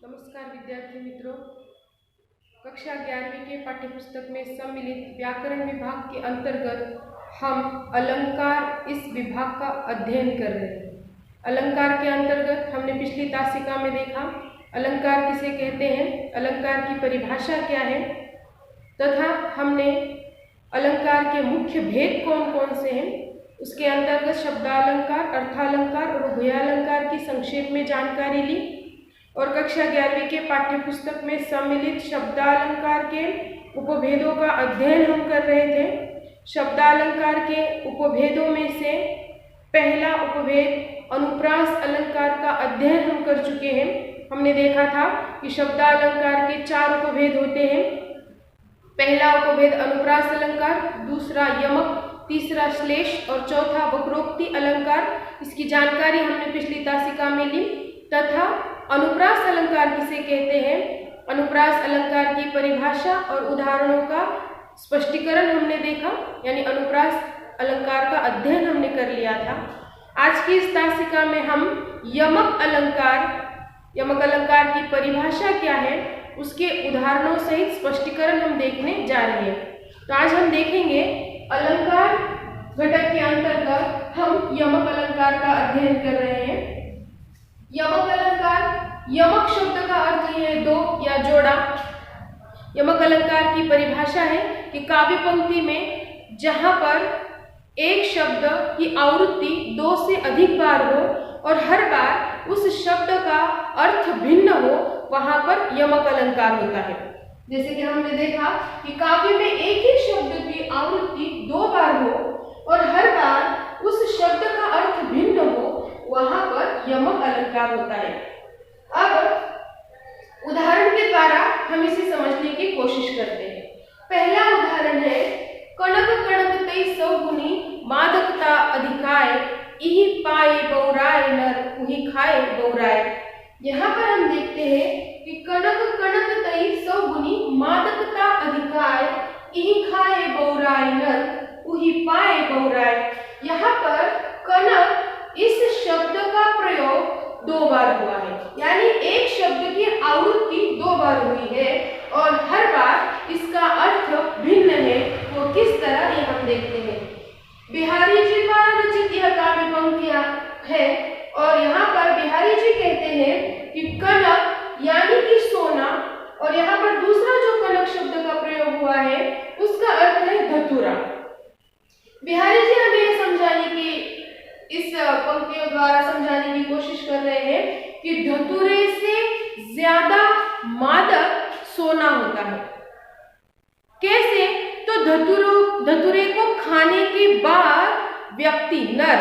नमस्कार विद्यार्थी मित्रों, कक्षा 11वीं के पाठ्यपुस्तक में सम्मिलित व्याकरण विभाग के अंतर्गत हम अलंकार इस विभाग का अध्ययन कर रहे हैं। अलंकार के अंतर्गत हमने पिछली तासिका में देखा अलंकार किसे कहते हैं, अलंकार की परिभाषा क्या है तथा हमने अलंकार के मुख्य भेद कौन कौन से हैं, उसके अंतर्गत शब्दालंकार, अर्थालंकार और उभयालंकार की संक्षेप में जानकारी ली। और कक्षा 11वीं के पाठ्यपुस्तक में सम्मिलित शब्दालंकार के उपभेदों का अध्ययन हम कर रहे थे। शब्दालंकार के उपभेदों में से पहला उपभेद अनुप्रास अलंकार का अध्ययन हम कर चुके हैं। हमने देखा था कि शब्दालंकार के 4 उपभेद होते हैं। पहला उपभेद अनुप्रास अलंकार, दूसरा यमक, तीसरा श्लेष और चौथा वक्रोक्ति अलंकार। इसकी जानकारी हमने पिछली तासिका में ली। तथा अनुप्रास अलंकार किसे कहते हैं, अनुप्रास अलंकार की परिभाषा और उदाहरणों का स्पष्टीकरण हमने देखा, यानी अनुप्रास अलंकार का अध्ययन हमने कर लिया था। आज की इस तासिका में हम यमक अलंकार की परिभाषा क्या है, उसके उदाहरणों सहित स्पष्टीकरण हम देखने जा रहे हैं। तो आज हम देखेंगे अलंकार घटक के अंतर्गत हम यमक अलंकार का अध्ययन कर रहे हैं। यमक अलंकार, यमक शब्द का अर्थ है दो या जोड़ा। यमक अलंकार की परिभाषा है कि काव्य पंक्ति में जहां पर एक शब्द की आवृत्ति 2 से अधिक बार हो और हर बार उस शब्द का अर्थ भिन्न हो, वहां पर यमक अलंकार होता है। जैसे कि हमने देखा कि काव्य में एक ही शब्द की आवृत्ति 2 बार हो और हर बार उस शब्द का अर्थ भिन्न हो, वहां पर यमक अलंकार होता है। अब उदाहरण के द्वारा हम इसे समझने की कोशिश करते हैं। पहला उदाहरण है कणक कणक तई सौगुनी मादकता अधिकाय, इहि पाए बौराय नर उहि खाए बौराय। यहाँ पर हम देखते हैं कि कणक कणक तई सौगुनी मादकता अधिकाय, इहि खाए बौराय नर उहि पाए बौराय। यहाँ पर कणक इस शब्द का प्रयोग 2 बार हुआ है, यानी एक शब्द की आवृत्ति 2 बार हुई है और हर बार इसका अर्थ भिन्न है। वो किस तरह, ये हम देखते हैं। बिहारी जी द्वारा रचित यह काव्य पंक्तियां है और यहाँ पर बिहारी जी कहते हैं कि कनक यानी कि सोना, और यहाँ पर दूसरा जो कनक शब्द का प्रयोग हुआ है उसका अर्थ है धतूरा। बिहारी जी हमें यह समझाने की, इस पंक्तियों द्वारा समझाने की कोशिश कर रहे हैं कि धतूरे से ज्यादा मादक सोना होता है। कैसे? तो धतूरे को खाने के बाद व्यक्ति, नर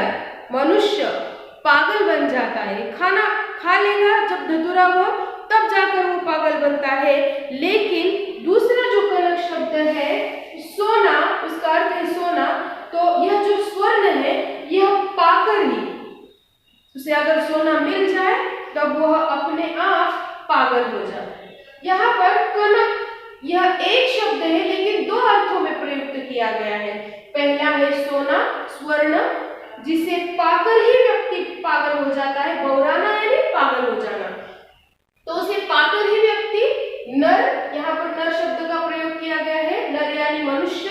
मनुष्य पागल बन जाता है। खाना खा लेगा जब धतूरा हो, तब जाकर वो पागल बनता है। लेकिन दूसरा जो कनक शब्द है सोना, उसका अर्थ है सोना, तो यह जो स्वर्ण है यह पाकर ही, उसे अगर सोना मिल जाए तब वह अपने आप पागल हो जाता है। यहाँ पर कनक यह एक शब्द है लेकिन 2 अर्थों में प्रयुक्त किया गया है। पहला है सोना, स्वर्ण, जिसे पाकर ही व्यक्ति पागल हो जाता है। बौराना यानी पागल हो जाना, तो उसे पाकर ही व्यक्ति, नर, यहाँ पर नर शब्द का प्रयोग किया गया है, नर यानी मनुष्य।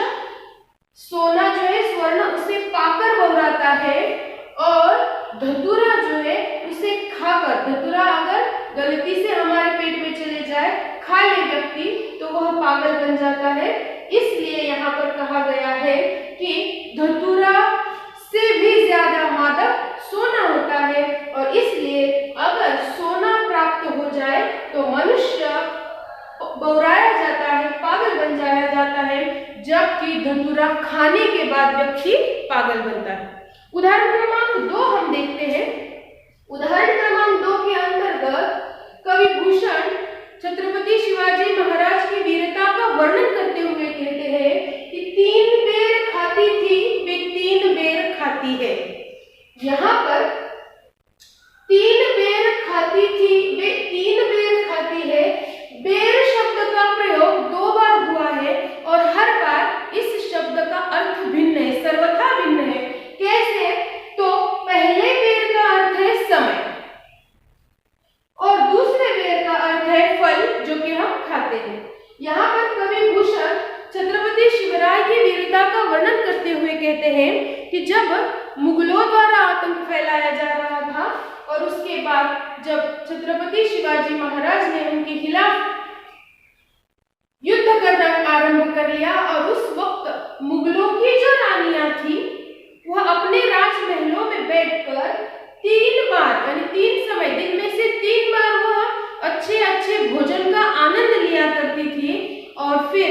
सोना जो है स्वर्ण, उसे पाकर बौराता है और धतूरा जो है उसे खाकर, धतूरा अगर गलती से हमारे पेट में चले जाए, खा ले व्यक्ति, तो वह पागल बन जाता है। इसलिए यहाँ पर कहा गया है कि धतूरा से भी ज्यादा मादक सोना होता है और इसलिए अगर सोना प्राप्त हो जाए तो मनुष्य बौराया जाता है, पागल बन जाया जाता है, जबकि धतूरा खाने के बाद व्यक्ति पागल बनता है। उदाहरण क्रमांक 2 हम देखते हैं। उदाहरण क्रमांक 2 के अंतर्गत कवि भूषण छत्रपति शिवाजी महाराज की वीरता का वर्णन करते हुए कहते हैं कि 3 बेर खाती थी वे 3 बेर खाती है। यहाँ पर 3 बेर खाती थी वे 3 बेर खाती है, बेर शब्द का प्रयोग 2 बार हुआ है और हर बार इस शब्द का अर्थ भिन्न है, सर्वथा भिन्न है। कैसे? तो पहले बेर का अर्थ है समय और दूसरे बेर का अर्थ मुगलों द्वारा आतंक फैलाया जा रहा था और उसके बाद जब छत्रपति शिवाजी महाराज ने उनके खिलाफ युद्ध करना आरंभ कर लिया और उस वक्त मुगलों की जो रानियां थी वह अपने राजमहलों में बैठकर 3 बार यानी 3 समय दिन में से 3 बार वह अच्छे अच्छे भोजन का आनंद लिया करती थी और फिर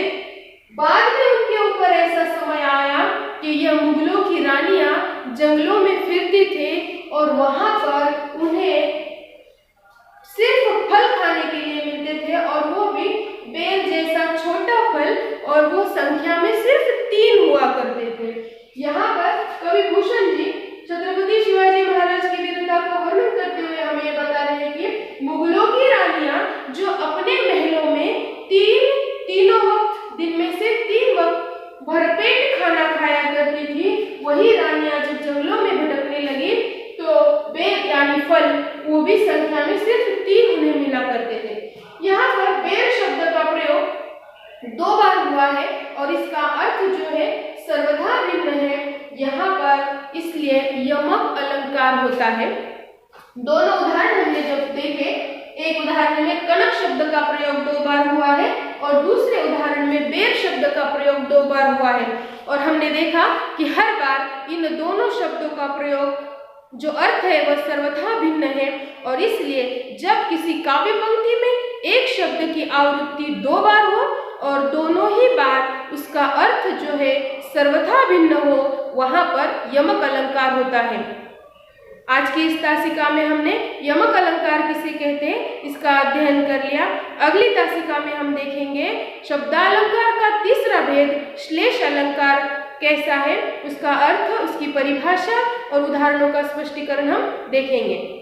बाद में उनके ऊपर ऐसा समय आया कि यह मुगलों की रानियां जंगलों में फिरती थे और वहां पर उन्हें सिर्फ फल खाने के लिए मिलते थे और वो भी बेल जैसा छोटा फल और वो संख्या में सिर्फ 3 हुआ करते थे। यहाँ पर कवि भूषण जी छत्रपति शिवाजी महाराज की वीरता को वर्णन करते हुए हमें ये बता रहे हैं कि मुगलों की रानियां जो अपने महलों में तीनों वक्त दिन में से 3 वक्त भरपेट खाना खाया करती थी, वही रानियां जब जंगलों में भटकने लगी तो बेर यानी फल वो भी संख्या में सिर्फ 3 उन्हें मिला करते थे। यहाँ पर बेर शब्द का प्रयोग 2 बार हुआ है और इसका अर्थ जो है सर्वथा भिन्न है यहाँ पर, इसलिए यमक अलंकार होता है। दोनों उदाहरण हमने जब देखे, एक उदाहरण में कनक शब्द का प्रयोग 2 बार हुआ है और दूसरे उदाहरण में बेर शब्द का प्रयोग 2 बार हुआ है और हमने देखा कि हर बार इन दोनों शब्दों का प्रयोग जो अर्थ है वह सर्वथा भिन्न है और इसलिए जब किसी काव्य पंक्ति में एक शब्द की आवृत्ति 2 बार हो और दोनों ही बार उसका अर्थ जो है सर्वथा भिन्न हो, वहां पर यमक अलंकार होता है। आज की इस तासिका में हमने यमक अलंकार किसे कहते हैं इसका अध्ययन कर लिया। अगली तासिका में हम देखेंगे शब्दालंकार का तीसरा भेद श्लेष अलंकार कैसा है, उसका अर्थ, उसकी परिभाषा और उदाहरणों का स्पष्टीकरण हम देखेंगे।